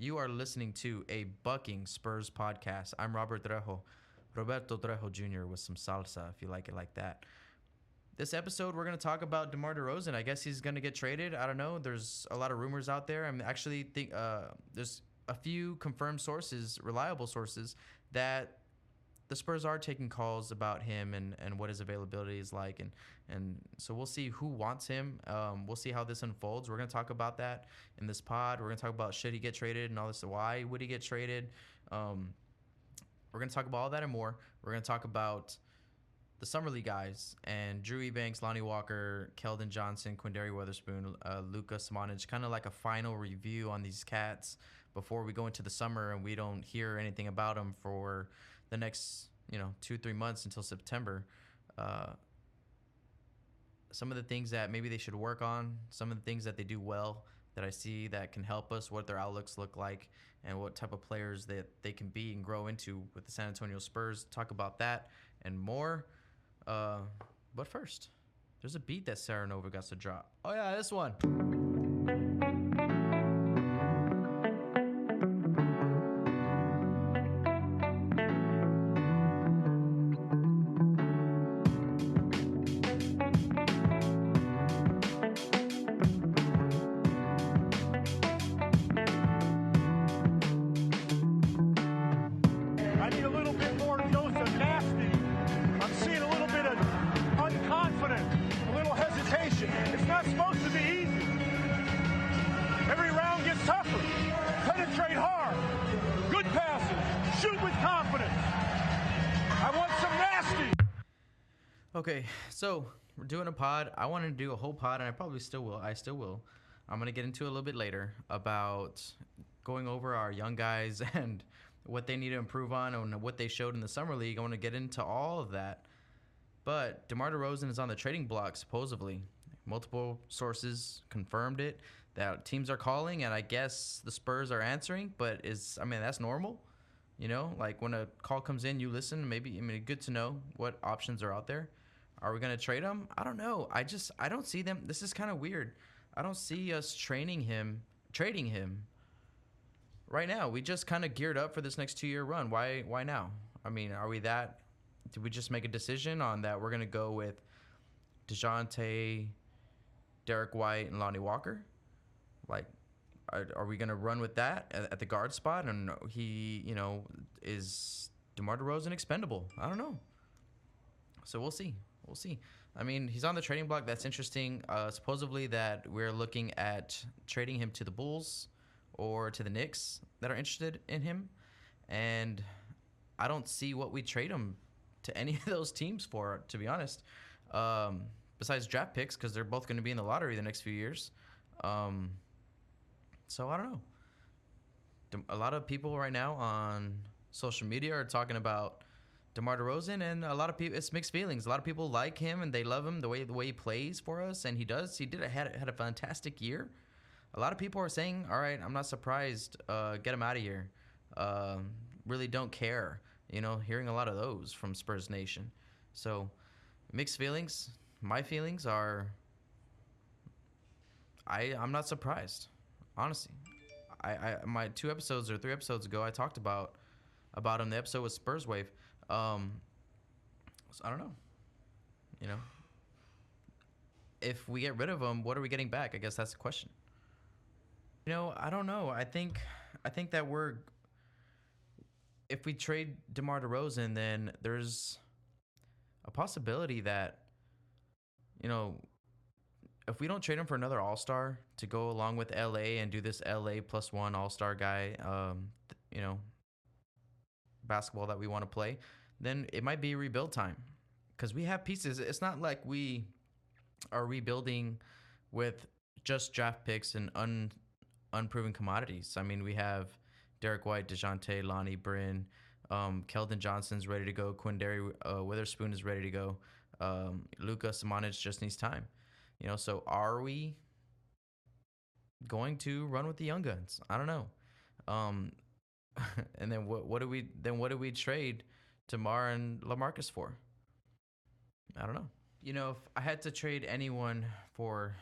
You are listening to a Bucking Spurs podcast. I'm Roberto Trejo Jr. with some salsa, if you like it like that. This episode, we're going to talk about Demar DeRozan. I guess he's going to get traded. I don't know. There's a lot of rumors out there. There's a few confirmed sources, reliable sources, that the Spurs are taking calls about him and what his availability is like. And so we'll see who wants him. We'll see how this unfolds. We're going to talk about that in this pod. We're going to talk about should he get traded and all this. Why would he get traded? We're going to talk about all that and more. We're going to talk about the Summer League guys and Drew Eubanks, Lonnie Walker, Keldon Johnson, Quindary Weatherspoon, Luka Samanic, kind of like a final review on these cats before we go into the summer and we don't hear anything about them for the next 2-3 months until September. Some of the things that maybe they should work on, some of the things that they do well that I see that can help us, what their outlooks look like, and what type of players that they can be and grow into with the San Antonio Spurs. Talk about that and more. But first, there's a beat that Sarah Nova got to drop. Oh yeah, this one. Okay, so we're doing a pod. I wanted to do a whole pod, and I probably still will. I'm going to get into it a little bit later about going over our young guys and what they need to improve on and what they showed in the Summer League. I want to get into all of that. But DeMar DeRozan is on the trading block, supposedly. Multiple sources confirmed it, that teams are calling, and I guess the Spurs are answering. But that's normal. Like when a call comes in, you listen. Good to know what options are out there. Are we going to trade him? I don't know. I don't see them. This is kind of weird. I don't see us trading him right now. We just kind of geared up for this next 2-year run. Why now? Did we just make a decision on that we're going to go with DeJounte, Derek White, and Lonnie Walker? Like, are we going to run with that at the guard spot? And is DeMar DeRozan expendable? I don't know. So we'll see. He's on the trading block. That's interesting. Supposedly that we're looking at trading him to the Bulls or to the Knicks that are interested in him. And I don't see what we trade him to any of those teams for, to be honest. Besides draft picks, because they're both going to be in the lottery the next few years. So I don't know. A lot of people right now on social media are talking about DeMar DeRozan, and a lot of people, it's mixed feelings. A lot of people like him and they love him the way he plays for us, and he had a fantastic year. A lot of people are saying, all right, I'm not surprised, get him out of here. Really don't care. Hearing a lot of those from Spurs Nation. So mixed feelings. My feelings are I'm not surprised. Honestly, my 2 episodes or 3 episodes ago, I talked about him. The episode was Spurs Wave. So I don't know. If we get rid of him, what are we getting back? I guess that's the question. I don't know. I think that if we trade DeMar DeRozan, then there's a possibility that, if we don't trade him for another All-Star to go along with LA and do this LA +1 All-Star guy, basketball that we want to play, then it might be rebuild time because we have pieces. It's not like we are rebuilding with just draft picks and unproven commodities. We have Derek White, DeJounte, Lonnie, Bryn, Keldon Johnson's ready to go. Quindary Weatherspoon is ready to go. Luka Samanic just needs time. So are we going to run with the young guns? I don't know. And then what do we trade DeMar and LaMarcus for? I don't know. If I had to trade anyone for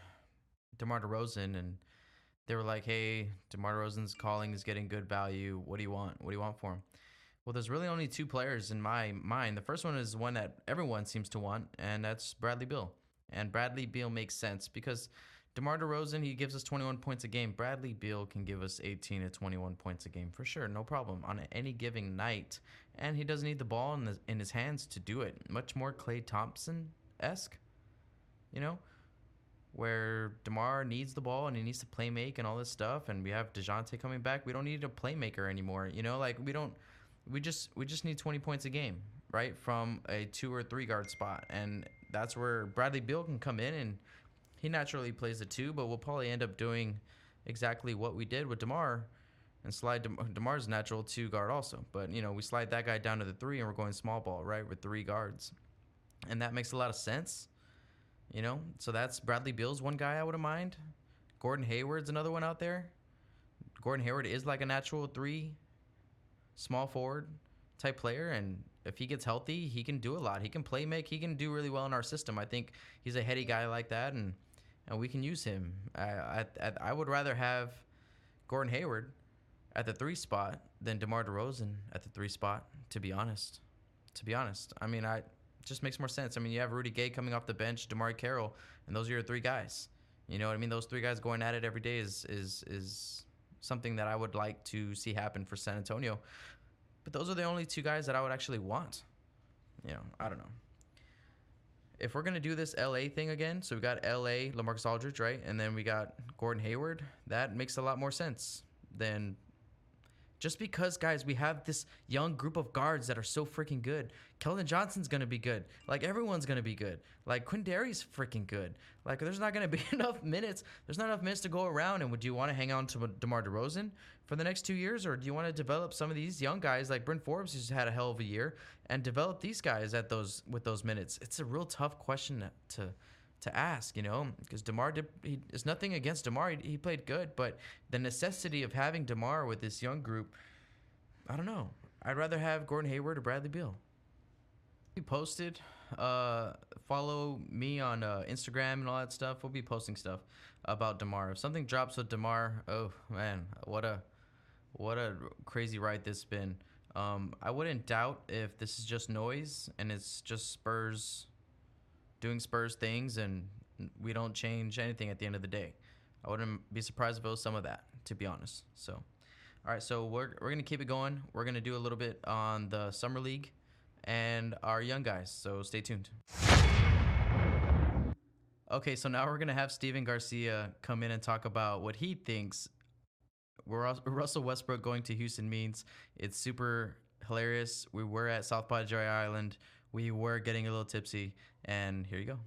DeMar DeRozan, and They were like, "Hey, DeMar DeRozan's calling is getting good value. What do you want? What do you want for him?" Well, there's really only two players in my mind. The first one is one that everyone seems to want, and that's Bradley Beal. And Bradley Beal makes sense because DeMar DeRozan, he gives us 21 points a game. Bradley Beal can give us 18 to 21 points a game for sure, no problem, on any given night. And he doesn't need the ball in his hands to do it. Much more Klay Thompson-esque, you know, where DeMar needs the ball and he needs to play make and all this stuff. And we have DeJounte coming back. We don't need a playmaker anymore, you know, like we just need 20 points a game, right, from a 2 or 3 guard spot. And that's where Bradley Beal can come in, and he naturally plays the 2, but we'll probably end up doing exactly what we did with DeMar and slide DeMar's natural 2 guard also. But, you know, we slide that guy down to the 3 and we're going small ball, right, with 3 guards. And that makes a lot of sense, you know. So that's Bradley Beal's one guy I wouldn't mind. Gordon Hayward's another one out there. Gordon Hayward is like a natural 3 small forward type player, and if he gets healthy, he can do a lot. He can play make. He can do really well in our system. I think he's a heady guy like that, and we can use him. I would rather have Gordon Hayward at the 3 spot than DeMar DeRozan at the 3 spot, to be honest. I mean, it just makes more sense. I mean, you have Rudy Gay coming off the bench, DeMar Carroll, and those are your 3 guys. You know what I mean? Those 3 guys going at it every day is something that I would like to see happen for San Antonio. But those are the only 2 guys that I would actually want. You know, I don't know. If we're going to do this LA thing again, so we got LA, LaMarcus Aldridge, right? And then we got Gordon Hayward. That makes a lot more sense than just because, guys, we have this young group of guards that are so freaking good. Keldon Johnson's going to be good. Like, everyone's going to be good. Like, Quinndari's freaking good. Like, there's not going to be enough minutes. There's not enough minutes to go around. And would you want to hang on to DeMar DeRozan for the next 2 years? Or do you want to develop some of these young guys like Bryn Forbes, who's had a hell of a year, and develop these guys with those minutes? It's a real tough question to ask, you know, because DeMar, it's nothing against DeMar. He played good, but the necessity of having DeMar with this young group, I don't know. I'd rather have Gordon Hayward or Bradley Beal. We posted, follow me on Instagram and all that stuff. We'll be posting stuff about DeMar. If something drops with DeMar, oh man, what a crazy ride this has been. I wouldn't doubt if this is just noise and it's just Spurs doing Spurs things and we don't change anything at the end of the day. I wouldn't be surprised if it was some of that, to be honest. So, all right, so we're going to keep it going. We're going to do a little bit on the Summer League and our young guys, so stay tuned. Okay, so now we're going to have Steven Garcia come in and talk about what he thinks Russell Westbrook going to Houston means. It's super hilarious. We were at South by Joy Island. We were getting a little tipsy, and here you go.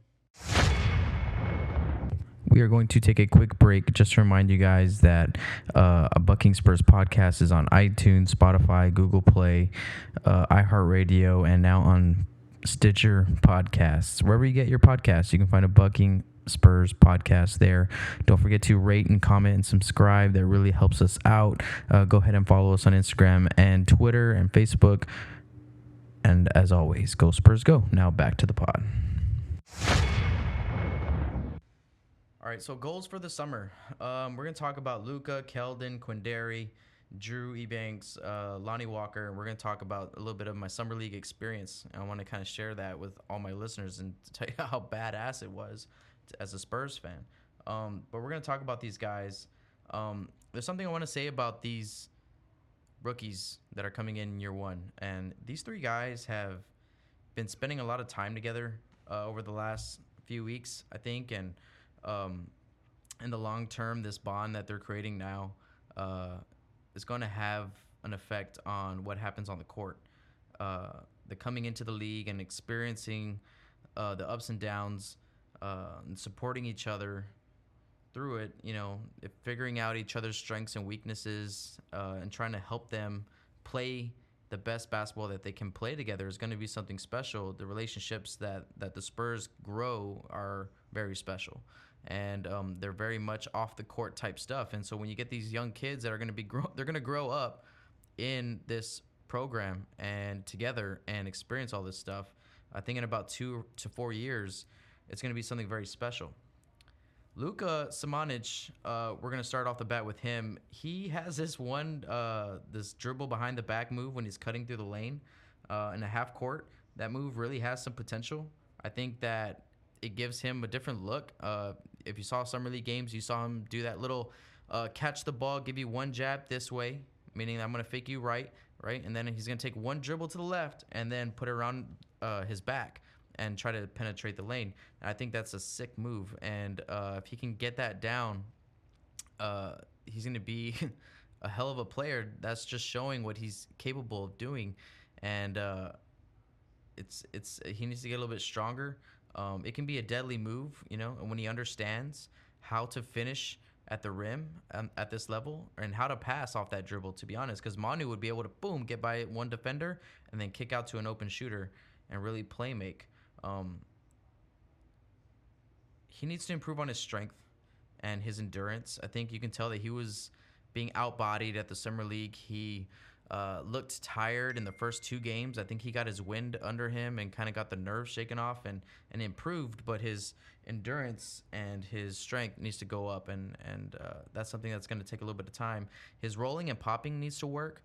We are going to take a quick break just to remind you guys that a Bucking Spurs podcast is on iTunes, Spotify, Google Play, iHeartRadio, and now on Stitcher Podcasts. Wherever you get your podcasts, you can find a Bucking Spurs podcast there. Don't forget to rate and comment and subscribe. That really helps us out. Go ahead and follow us on Instagram and Twitter and Facebook. And as always, go Spurs go. Now back to the pod. All right, so goals for the summer. We're going to talk about Luka, Keldon, Quinndary, Drew Ebanks, Lonnie Walker. We're going to talk about a little bit of my summer league experience. I want to kind of share that with all my listeners and tell you how badass it was as a Spurs fan. But we're going to talk about these guys. There's something I want to say about these rookies that are coming in year one. And these 3 guys have been spending a lot of time together over the last few weeks, I think. And in the long term, this bond that they're creating now is going to have an effect on what happens on the court. The coming into the league and experiencing the ups and downs and supporting each other through it, you know, figuring out each other's strengths and weaknesses and trying to help them play the best basketball that they can play together is going to be something special. The relationships that the Spurs grow are very special. And they're very much off the court type stuff. And so when you get these young kids that are going to they're going to grow up in this program and together and experience all this stuff, I think in about 2 to 4 years, it's going to be something very special. Luka Samanic, we're gonna start off the bat with him. He has this dribble behind the back move when he's cutting through the lane, in a half court. That move really has some potential. I think that it gives him a different look. If you saw summer league games, you saw him do that little catch the ball, give you one jab this way, meaning I'm gonna fake you right, and then he's gonna take one dribble to the left and then put it around his back and try to penetrate the lane. And I think that's a sick move. And if he can get that down, he's going to be a hell of a player. That's just showing what he's capable of doing. And it's he needs to get a little bit stronger. It can be a deadly move, and when he understands how to finish at the rim at this level and how to pass off that dribble, to be honest, because Manu would be able to boom get by one defender and then kick out to an open shooter and really play make. Um, he needs to improve on his strength and his endurance. I think you can tell that he was being outbodied at the summer league. He looked tired in the first two games. I think he got his wind under him and kind of got the nerves shaken off and improved. But his endurance and his strength needs to go up, and that's something that's going to take a little bit of time. His rolling and popping needs to work.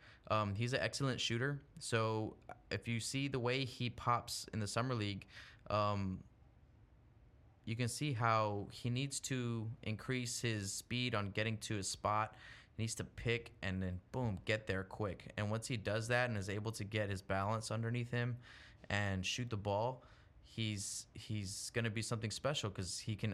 He's an excellent shooter. So if you see the way he pops in the summer league, you can see how he needs to increase his speed on getting to his spot. He needs to pick and then boom, get there quick. And once he does that and is able to get his balance underneath him and shoot the ball, he's gonna be something special because he can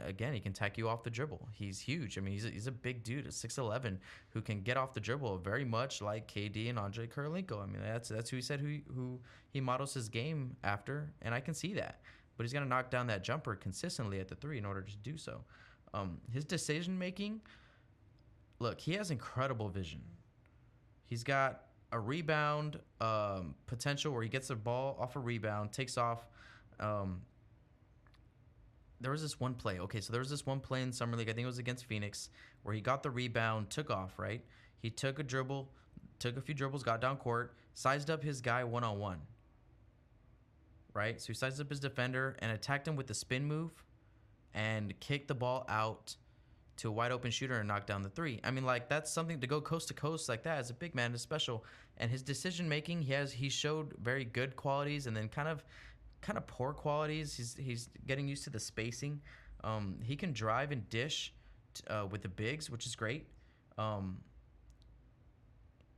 tack you off the dribble. He's huge. I mean, he's a big dude, a 6'11", who can get off the dribble very much like KD and Andre Karolinko. I mean, that's who he said who he models his game after, and I can see that. But he's gonna knock down that jumper consistently at the three in order to do so. His decision making, look, he has incredible vision. He's got a rebound potential where he gets the ball off a rebound, takes off. There was this one play. Okay, so there was this one play in summer league. I think it was against Phoenix, where he got the rebound, took off. Right, he took a dribble, took a few dribbles, got down court, sized up his guy 1-on-1. Right, so he sized up his defender and attacked him with the spin move, and kicked the ball out to a wide open shooter and knocked down the three. I mean, like, that's something to go coast to coast like that as a big man is special. And his decision making, he showed very good qualities and then kind of poor qualities. He's getting used to the spacing. He can drive and dish with the bigs, which is great.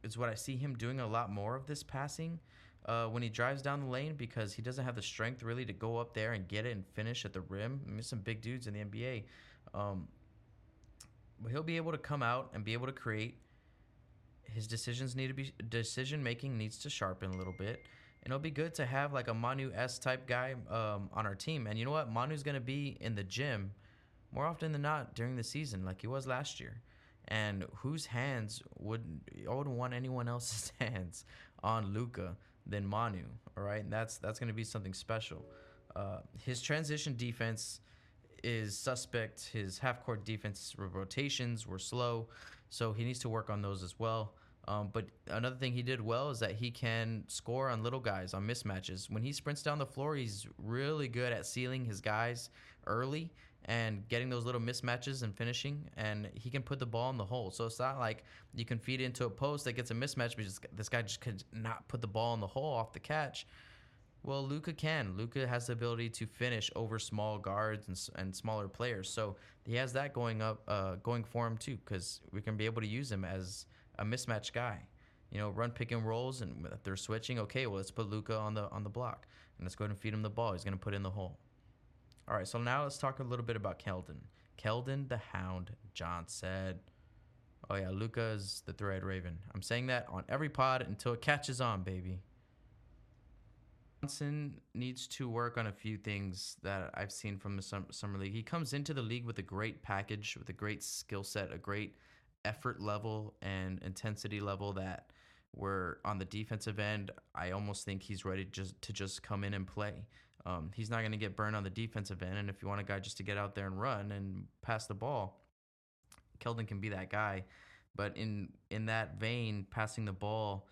Is what I see him doing a lot more of this passing when he drives down the lane, because he doesn't have the strength really to go up there and get it and finish at the rim. I mean, some big dudes in the NBA. But he'll be able to come out and be able to create. His decision making needs to sharpen a little bit. And it'll be good to have like a Manu S type guy on our team. And you know what? Manu's going to be in the gym more often than not during the season, like he was last year. And whose hands I wouldn't want anyone else's hands on Luka than Manu. All right, and that's going to be something special. His transition defense is suspect. His half court defense rotations were slow, so he needs to work on those as well. But another thing he did well is that he can score on little guys, on mismatches. When he sprints down the floor, he's really good at sealing his guys early and getting those little mismatches and finishing, and he can put the ball in the hole. So it's not like you can feed into a post that gets a mismatch because this guy just could not put the ball in the hole off the catch. Well, Luka can. Luka has the ability to finish over small guards and smaller players. So he has that going for him too, because we can be able to use him as a mismatch guy. Run pick and rolls, and if they're switching, okay, well, let's put Luka on the block and let's go ahead and feed him the ball. He's going to put it in the hole. All right, so now let's talk a little bit about Keldon. Keldon the Hound Johnson. Oh yeah, Luka is the three-eyed raven. I'm saying that on every pod until it catches on, baby. Johnson needs to work on a few things that I've seen from the summer league. He comes into the league with a great package, with a great skill set, a great effort level and intensity level that were on the defensive end. I almost think he's ready to just come in and play. He's not going to get burned on the defensive end, and if you want a guy just to get out there and run and pass the ball, Keldon can be that guy. But in that vein, passing the ball,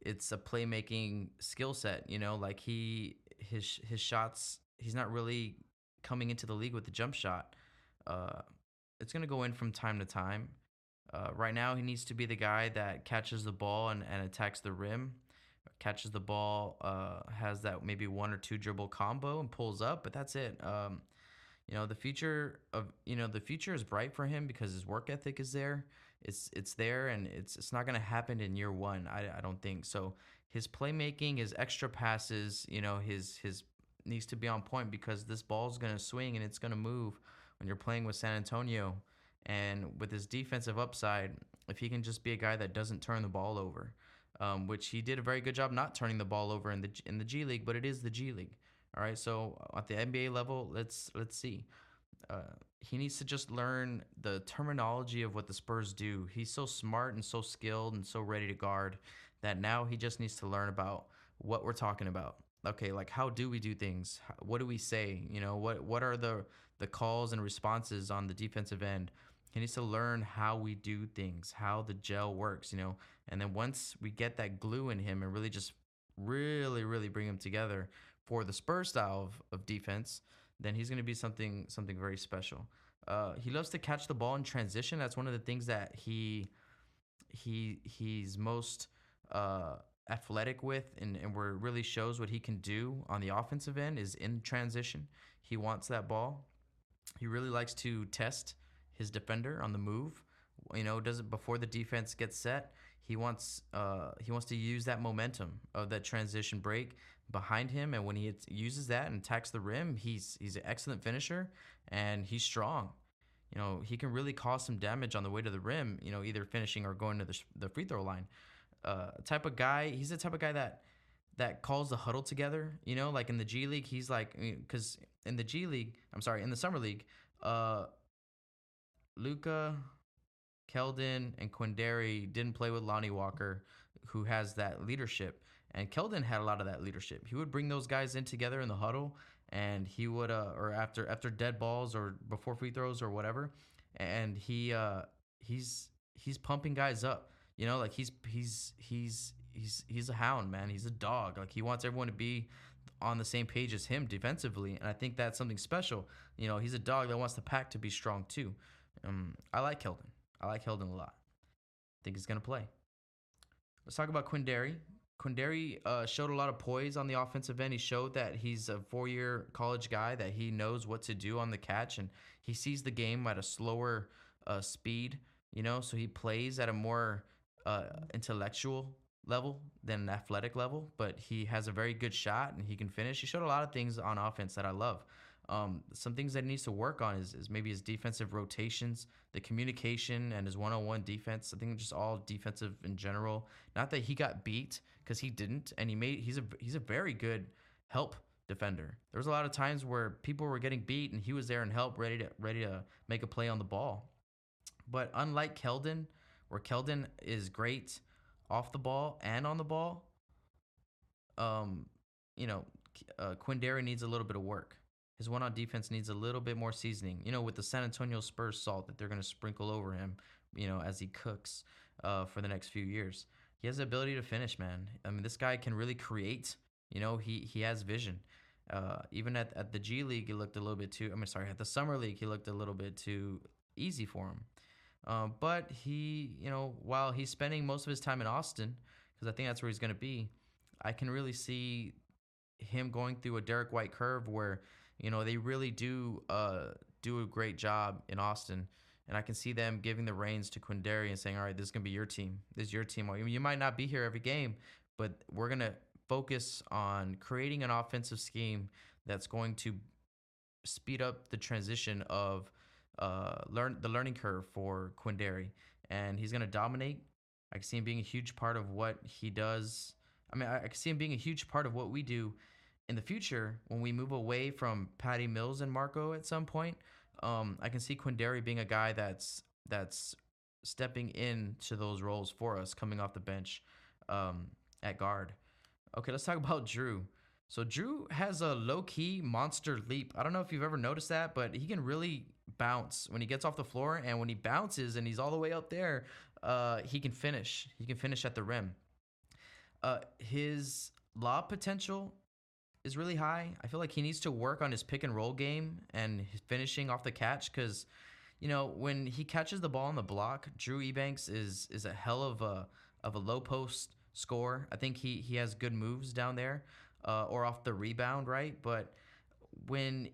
it's a playmaking skill set. Like his shots, he's not really coming into the league with the jump shot. Uh, it's going to go in from time to time. Right now, he needs to be the guy that catches the ball and attacks the rim, catches the ball, has that maybe one or two dribble combo and pulls up, but that's it. The future is bright for him because his work ethic is there. It's there, and it's not gonna happen in year one. I don't think so. His playmaking, his extra passes, his needs to be on point because this ball's gonna swing and it's gonna move when you're playing with San Antonio, and with his defensive upside, if he can just be a guy that doesn't turn the ball over, which he did a very good job not turning the ball over in the G League, but it is the G League. All right, so at the NBA level, let's see. He needs to just learn the terminology of what the Spurs do. He's so smart and so skilled and so ready to guard that now he just needs to learn about what we're talking about. Okay, like how do we do things? What do we say? What are the calls and responses on the defensive end? He needs to learn how we do things, how the gel works, And then once we get that glue in him and really just really bring him together for the Spurs style of defense, then he's going to be something very special. He loves to catch the ball in transition. That's one of the things that he's most athletic with, and where it really shows what he can do on the offensive end is in transition. He wants that ball. He really likes to test his defender on the move. Does it before the defense gets set. He wants to use that momentum of that transition break behind him, and when he uses that and attacks the rim, he's an excellent finisher, and he's strong. He can really cause some damage on the way to the rim. Either finishing or going to the free throw line. Type of guy. He's the type of guy that calls the huddle together. Like in the G League, he's like, because in the Summer League, Luka, Keldon, and Quindary didn't play with Lonnie Walker, who has that leadership. And Keldon had a lot of that leadership. He would bring those guys in together in the huddle, and he would, or after dead balls or before free throws or whatever, and he's pumping guys up. Like he's a hound, man. He's a dog. Like he wants everyone to be on the same page as him defensively, and I think that's something special. He's a dog that wants the pack to be strong too. I like Keldon. I like Keldon a lot. I think he's gonna play. Let's talk about Quindary. Quindary showed a lot of poise on the offensive end. He showed that he's a 4-year college guy, that he knows what to do on the catch, and he sees the game at a slower speed, so he plays at a more intellectual level than an athletic level, but he has a very good shot and he can finish. He showed a lot of things on offense that I love. Some things that he needs to work on is maybe his defensive rotations, the communication, and his one-on-one defense. I think just all defensive in general. Not that he got beat, because he didn't, and he's a very good help defender. There was a lot of times where people were getting beat and he was there and help, ready to make a play on the ball. But unlike Keldon, where Keldon is great off the ball and on the ball, Quindary needs a little bit of work. His one-on defense needs a little bit more seasoning, with the San Antonio Spurs salt that they're going to sprinkle over him, as he cooks for the next few years. He has the ability to finish, man. I mean, this guy can really create. He has vision. Even at the G League, he looked a little bit too. At the Summer League, he looked a little bit too easy for him. But he, while he's spending most of his time in Austin, because I think that's where he's going to be, I can really see him going through a Derek White curve where, they really do a great job in Austin. And I can see them giving the reins to Quindary and saying, all right, this is going to be your team. This is your team. You might not be here every game, but we're going to focus on creating an offensive scheme that's going to speed up the transition of the learning curve for Quindary. And he's going to dominate. I can see him being a huge part of what he does. I can see him being a huge part of what we do in the future when we move away from Patty Mills and Marco at some point. I can see Quindary being a guy that's stepping into those roles for us, coming off the bench at guard. Okay, let's talk about Drew. So Drew has a low-key monster leap. I don't know if you've ever noticed that, but he can really bounce when he gets off the floor, and when he bounces and he's all the way up there, he can finish. He can finish at the rim. His lob potential is really high. I feel like he needs to work on his pick and roll game and his finishing off the catch because, when he catches the ball on the block, Drew Ebanks is a hell of a low post scorer. I think he has good moves down there, or off the rebound, right? But when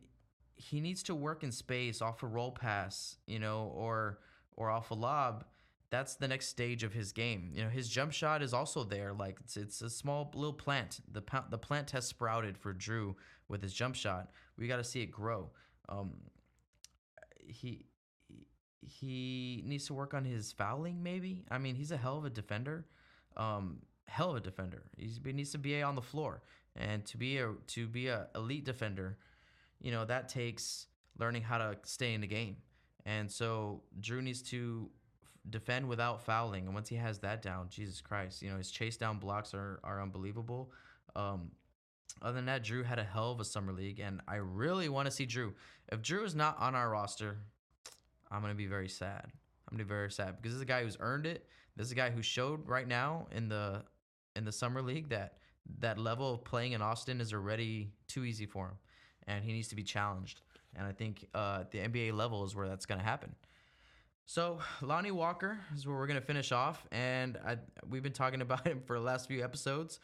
he needs to work in space off a roll pass, or off a lob, that's the next stage of his game. His jump shot is also there. Like it's a small little plant. The plant has sprouted for Drew with his jump shot. We got to see it grow. Um, he he needs to work on his fouling. Maybe. I mean, he's a hell of a defender. Hell of a defender. He needs to be on the floor, and to be a elite defender, that takes learning how to stay in the game. And so Drew needs to defend without fouling. And once he has that down, Jesus Christ, his chase down blocks are unbelievable. Um, Other than that, Drew had a hell of a summer league, and I really want to see Drew. If Drew is not on our roster, I'm gonna be very sad. I'm gonna be very sad because this is a guy who's earned it. This is a guy who showed right now in the summer league that level of playing in Austin is already too easy for him, and he needs to be challenged. And I think the NBA level is where that's gonna happen. So Lonnie Walker is where we're gonna finish off, and we've been talking about him for the last few episodes,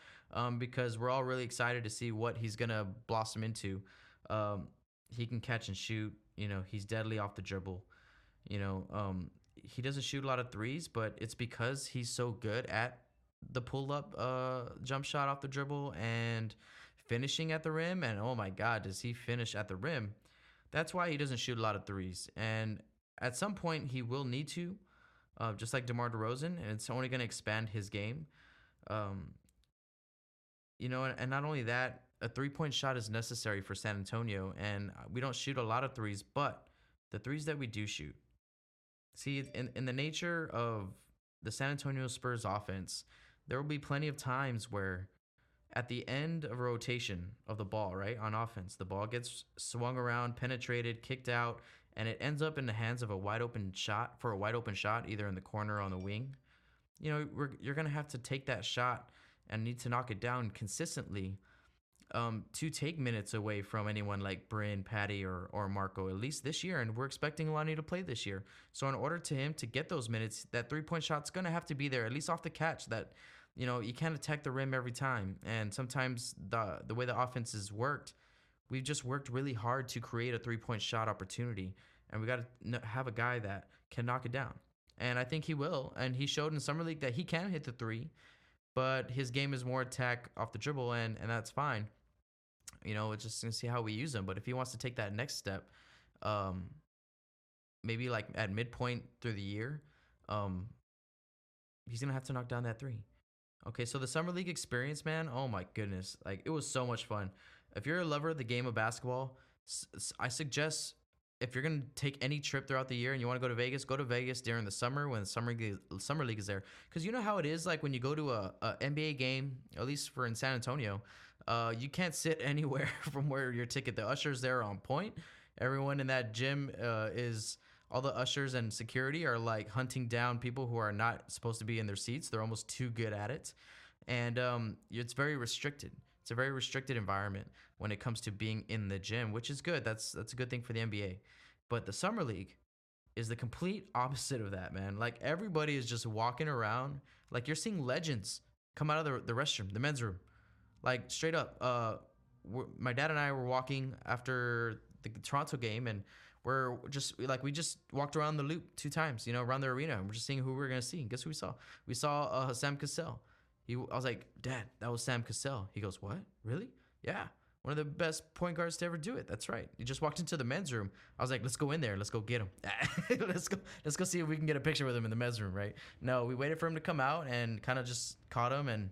because we're all really excited to see what he's gonna blossom into. He can catch and shoot. He's deadly off the dribble. He doesn't shoot a lot of threes, but it's because he's so good at the pull up jump shot off the dribble and finishing at the rim. And oh my God, does he finish at the rim? That's why he doesn't shoot a lot of threes. And at some point, he will need to, just like DeMar DeRozan, and it's only going to expand his game. Um, and not only that, a 3-point shot is necessary for San Antonio, and we don't shoot a lot of threes, but the threes that we do shoot. See, in the nature of the San Antonio Spurs offense, there will be plenty of times where at the end of a rotation of the ball, right, on offense, the ball gets swung around, penetrated, kicked out, and it ends up in the hands of a wide open shot, either in the corner or on the wing. You're going to have to take that shot and need to knock it down consistently, to take minutes away from anyone like Bryn, Patty, or Marco, at least this year. And we're expecting Lonnie to play this year. So in order to him to get those minutes, that 3-point shot's going to have to be there, at least off the catch. That, you can't attack the rim every time. And sometimes the way the offense has worked, we've just worked really hard to create a 3-point shot opportunity. And we got to have a guy that can knock it down. And I think he will. And he showed in Summer League that he can hit the three, but his game is more attack off the dribble, and that's fine. It's just going to see how we use him. But if he wants to take that next step, maybe like at midpoint through the year, he's going to have to knock down that three. Okay, so the Summer League experience, man, oh my goodness. Like, it was so much fun. If you're a lover of the game of basketball, I suggest if you're going to take any trip throughout the year and you want to go to Vegas during the summer when the Summer League is there. Because you know how it is, like when you go to a NBA game, at least for in San Antonio, you can't sit anywhere from where your ticket. The ushers there are on point. Everyone in that gym all the ushers and security are like hunting down people who are not supposed to be in their seats. They're almost too good at it. And it's very restricted. It's a very restricted environment when it comes to being in the gym, which is good. That's a good thing for the NBA. But the Summer League is the complete opposite of that, man. Like, everybody is just walking around. Like, you're seeing legends come out of the restroom, the men's room. Like, straight up. My dad and I were walking after the Toronto game, and we just walked around the loop 2 times, around the arena, and we're just seeing who we were going to see. And guess who we saw? We saw Sam Cassell. I was like, Dad, that was Sam Cassell. He goes, what? Really? Yeah. One of the best point guards to ever do it. That's right. He just walked into the men's room. I was like, let's go in there. Let's go get him. Let's go see if we can get a picture with him in the men's room, right? No, we waited for him to come out and kind of just caught him. And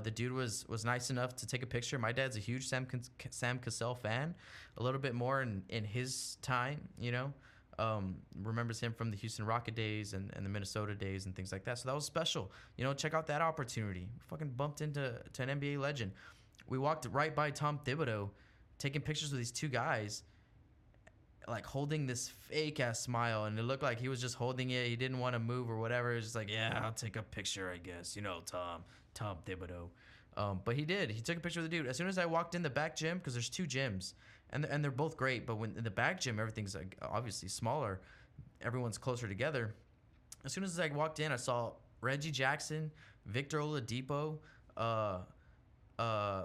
the dude was nice enough to take a picture. My dad's a huge Sam Cassell fan. A little bit more in his time, remembers him from the Houston Rocket days and the Minnesota days and things like that. So that was special. Check out that opportunity. We fucking bumped into an NBA legend. We walked right by Tom Thibodeau, taking pictures with these 2 guys, like holding this fake ass smile, and it looked like he was just holding it. He didn't want to move or whatever. He was just like, yeah, I'll take a picture, I guess. Tom Thibodeau. But he did. He took a picture with the dude. As soon as I walked in the back gym, because there's 2 gyms, and they're both great. But when in the back gym, everything's like obviously smaller. Everyone's closer together. As soon as I walked in, I saw Reggie Jackson, Victor Oladipo,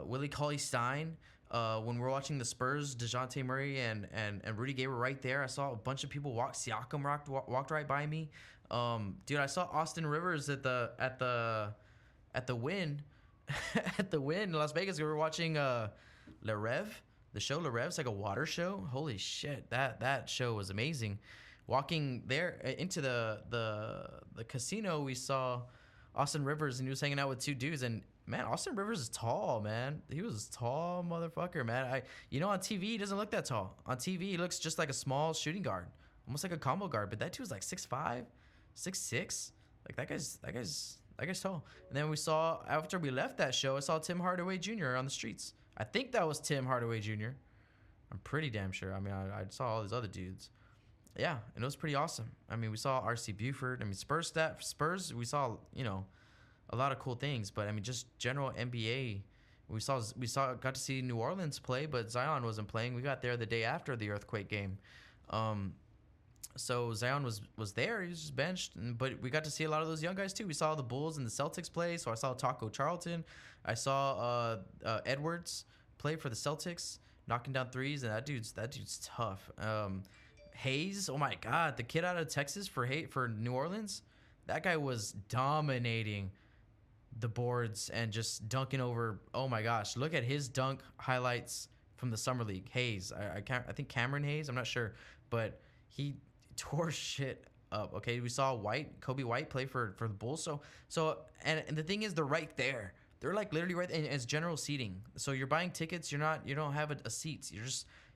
Willie Cauley-Stein. When we're watching the Spurs, DeJounte Murray and Rudy Gay were right there. I saw a bunch of people walk. Siakam walked right by me. Dude, I saw Austin Rivers at the Wynn at the Wynn in Las Vegas. We were watching Le Rev, the show Le Rev. It's like a water show. Holy shit, that show was amazing. Walking there into the casino, we saw Austin Rivers, and he was hanging out with 2 dudes. And man, Austin Rivers is tall, man. He was a tall motherfucker, man. On TV he doesn't look that tall. On TV he looks just like a small shooting guard, almost like a combo guard. But that dude's like 6'5", 6'6". Like that guy's tall. And then we saw, after we left that show, I saw Tim Hardaway Jr. on the streets. I think that was Tim Hardaway Jr. I'm pretty damn sure. I mean, I saw all these other dudes. Yeah, and it was pretty awesome. I mean, we saw R.C. Buford. I mean, Spurs, we saw, a lot of cool things. But, I mean, just general NBA, got to see New Orleans play, but Zion wasn't playing. We got there the day after the earthquake game. So Zion was there. He was just benched. But we got to see a lot of those young guys, too. We saw the Bulls and the Celtics play. So I saw Taco Charlton. I saw Edwards play for the Celtics, knocking down threes. And that dude's tough. Hayes, oh my God, the kid out of Texas for New Orleans, that guy was dominating the boards and just dunking over. Oh my gosh, look at his dunk highlights from the summer league. Hayes, I think Cameron Hayes, I'm not sure, but he tore shit up. Okay, we saw Kobe White play for the Bulls. So and the thing is, they're right there. They're like literally right, and it's general seating. So you're buying tickets. You don't have a seat.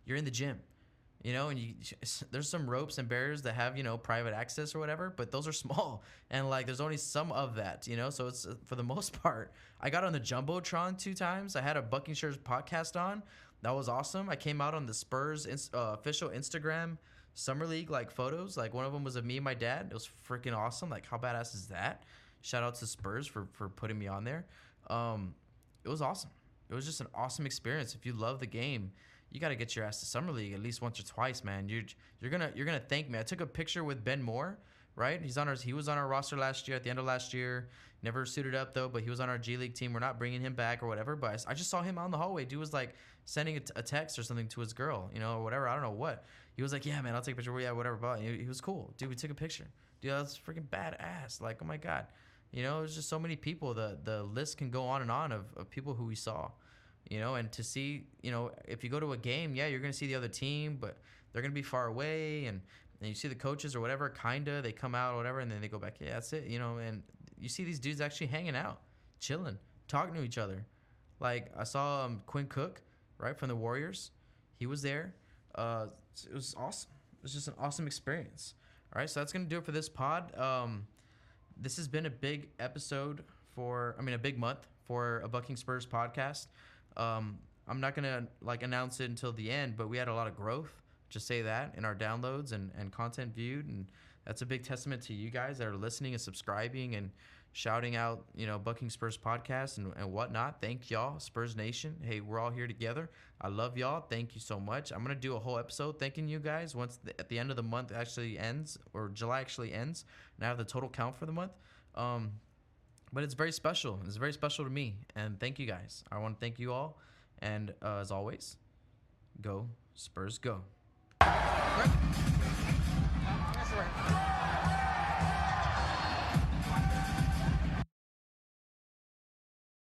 You're in the gym. And there's some ropes and barriers that have, private access or whatever, but those are small. And like, there's only some of that, so it's for the most part. I got on the Jumbotron 2 times. I had a Buckinghamshire podcast on. That was awesome. I came out on the Spurs official Instagram Summer League, like photos. Like one of them was of me and my dad. It was freaking awesome. Like how badass is that? Shout out to Spurs for putting me on there. It was awesome. It was just an awesome experience. If you love the game, you got to get your ass to Summer League at least once or twice, man. You're gonna thank me. I took a picture with Ben Moore, right? He was on our roster last year, at the end of last year. Never suited up though, but he was on our G League team. We're not bringing him back or whatever. But I just saw him out in the hallway. Dude was like sending a text or something to his girl, or whatever. I don't know what. He was like, "Yeah, man, I'll take a picture." Yeah, whatever. But he was cool, dude. We took a picture, dude. That was freaking badass. Like, oh my God, there's just so many people. The list can go on and on of people who we saw. And to see, if you go to a game, yeah, you're going to see the other team, but they're going to be far away. And you see the coaches or whatever, they come out or whatever, and then they go back. Yeah, that's it, and you see these dudes actually hanging out, chilling, talking to each other. Like, I saw Quinn Cook, right, from the Warriors. He was there. It was awesome. It was just an awesome experience. All right, so that's going to do it for this pod. This has been a big episode a big month for a Bucking Spurs podcast. I'm not gonna announce it until the end, but we had a lot of growth, just say that, in our downloads and content viewed, and that's a big testament to you guys that are listening and subscribing and shouting out, Bucking Spurs podcast and whatnot. Thank y'all, Spurs Nation. Hey, we're all here together. I love y'all. Thank you so much. I'm gonna do a whole episode thanking you guys once at the end of the month actually ends, or July actually ends, and I have the total count for the month. But it's very special. It's very special to me. And thank you guys. I want to thank you all. And as always, go Spurs, go. That's right.